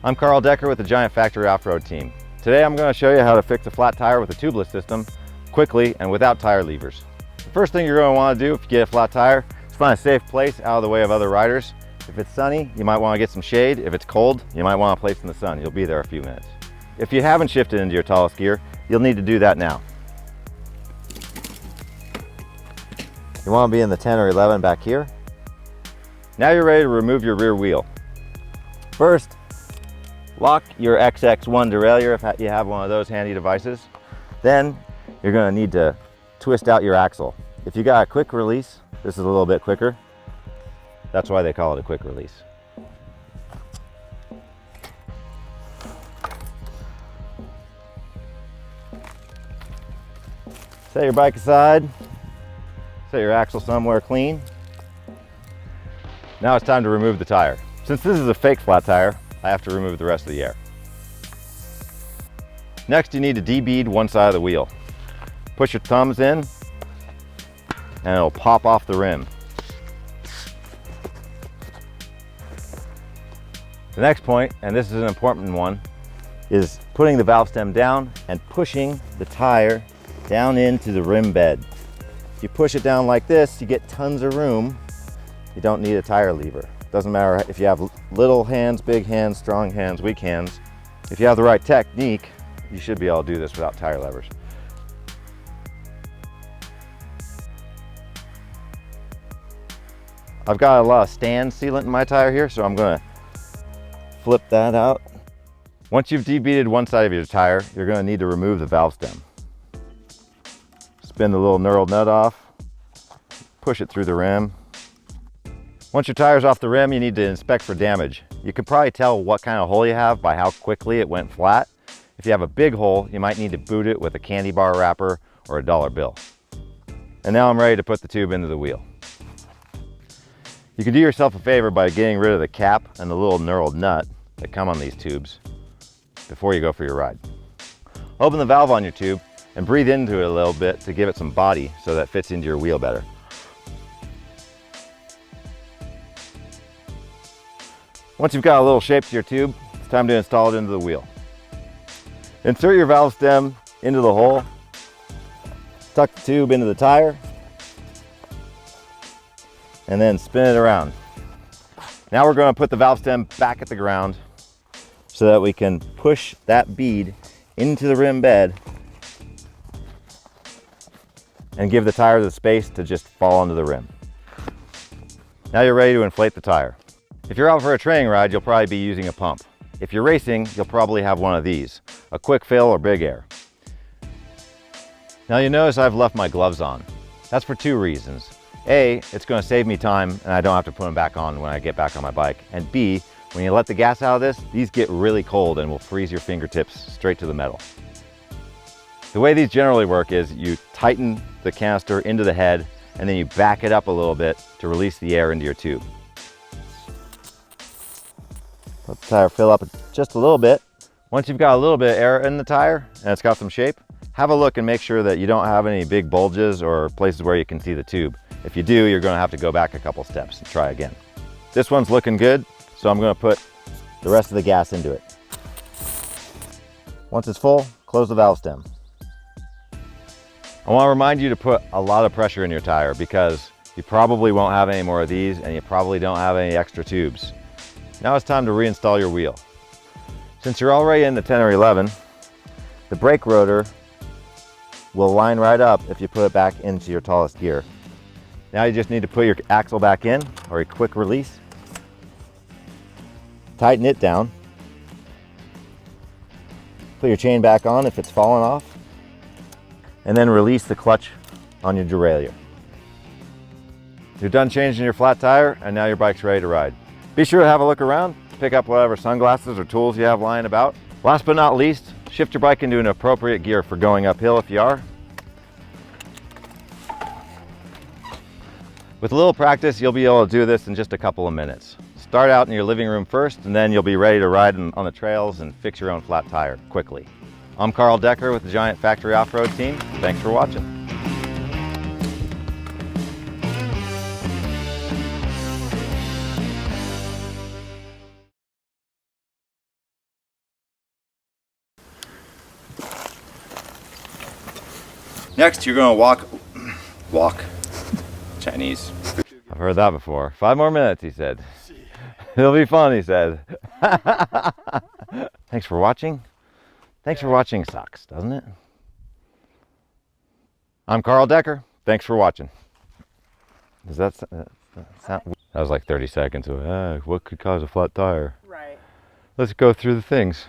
I'm Carl Decker with the Giant Factory Off-Road team. Today I'm going to show you how to fix a flat tire with a tubeless system quickly and without tire levers. The first thing you're going to want to do if you get a flat tire is find a safe place out of the way of other riders. If it's sunny, you might want to get some shade. If it's cold, you might want to place in the sun. You'll be there a few minutes. If you haven't shifted into your tallest gear, you'll need to do that now. You want to be in the 10 or 11 back here. Now you're ready to remove your rear wheel. First, lock your XX1 derailleur if you have one of those handy devices. Then you're going to need to twist out your axle. If you got a quick release, this is a little bit quicker. That's why they call it a quick release. Set your bike aside. Set your axle somewhere clean. Now it's time to remove the tire. Since this is a fake flat tire, I have to remove the rest of the air. Next, you need to debead one side of the wheel. Push your thumbs in and it'll pop off the rim. The next point, and this is an important one, is putting the valve stem down and pushing the tire down into the rim bed. If you push it down like this, you get tons of room. You don't need a tire lever. Doesn't matter if you have little hands, big hands, strong hands, weak hands. If you have the right technique, you should be able to do this without tire levers. I've got a lot of stand sealant in my tire here, so I'm going to flip that out. Once you've debeaded one side of your tire, you're going to need to remove the valve stem. Spin the little knurled nut off, push it through the rim. Once your tire's off the rim, you need to inspect for damage. You can probably tell what kind of hole you have by how quickly it went flat. If you have a big hole, you might need to boot it with a candy bar wrapper or a dollar bill. And now I'm ready to put the tube into the wheel. You can do yourself a favor by getting rid of the cap and the little knurled nut that come on these tubes before you go for your ride. Open the valve on your tube and breathe into it a little bit to give it some body so that it fits into your wheel better. Once you've got a little shape to your tube, it's time to install it into the wheel. Insert your valve stem into the hole, tuck the tube into the tire, and then spin it around. Now we're going to put the valve stem back at the ground so that we can push that bead into the rim bed and give the tire the space to just fall onto the rim. Now you're ready to inflate the tire. If you're out for a training ride, you'll probably be using a pump. If you're racing, you'll probably have one of these, a quick fill or big air. Now you notice I've left my gloves on. That's for two reasons. A, it's going to save me time and I don't have to put them back on when I get back on my bike. And B, when you let the gas out of this, these get really cold and will freeze your fingertips straight to the metal. The way these generally work is you tighten the canister into the head and then you back it up a little bit to release the air into your tube. Let the tire fill up just a little bit. Once you've got a little bit of air in the tire and it's got some shape, have a look and make sure that you don't have any big bulges or places where you can see the tube. If you do, you're going to have to go back a couple steps and try again. This one's looking good, so I'm going to put the rest of the gas into it. Once it's full, close the valve stem. I want to remind you to put a lot of pressure in your tire because you probably won't have any more of these and you probably don't have any extra tubes. Now it's time to reinstall your wheel. Since you're already in the 10 or 11, the brake rotor will line right up if you put it back into your tallest gear. Now you just need to put your axle back in, or a quick release. Tighten it down. Put your chain back on if it's fallen off. And then release the clutch on your derailleur. You're done changing your flat tire and now your bike's ready to ride. Be sure to have a look around, pick up whatever sunglasses or tools you have lying about. Last but not least, shift your bike into an appropriate gear for going uphill if you are. With a little practice, you'll be able to do this in just a couple of minutes. Start out in your living room first, and then you'll be ready to ride on the trails and fix your own flat tire quickly. I'm Carl Decker with the Giant Factory Off-Road team. Thanks for watching. Next, you're gonna walk. Chinese. I've heard that before. 5 more minutes, he said. It'll be fun, he said. Thanks for watching. Thanks for watching sucks, doesn't it? I'm Carl Decker. Thanks for watching. Does that sound? That was like 30 seconds of, what could cause a flat tire? Right. Let's go through the things.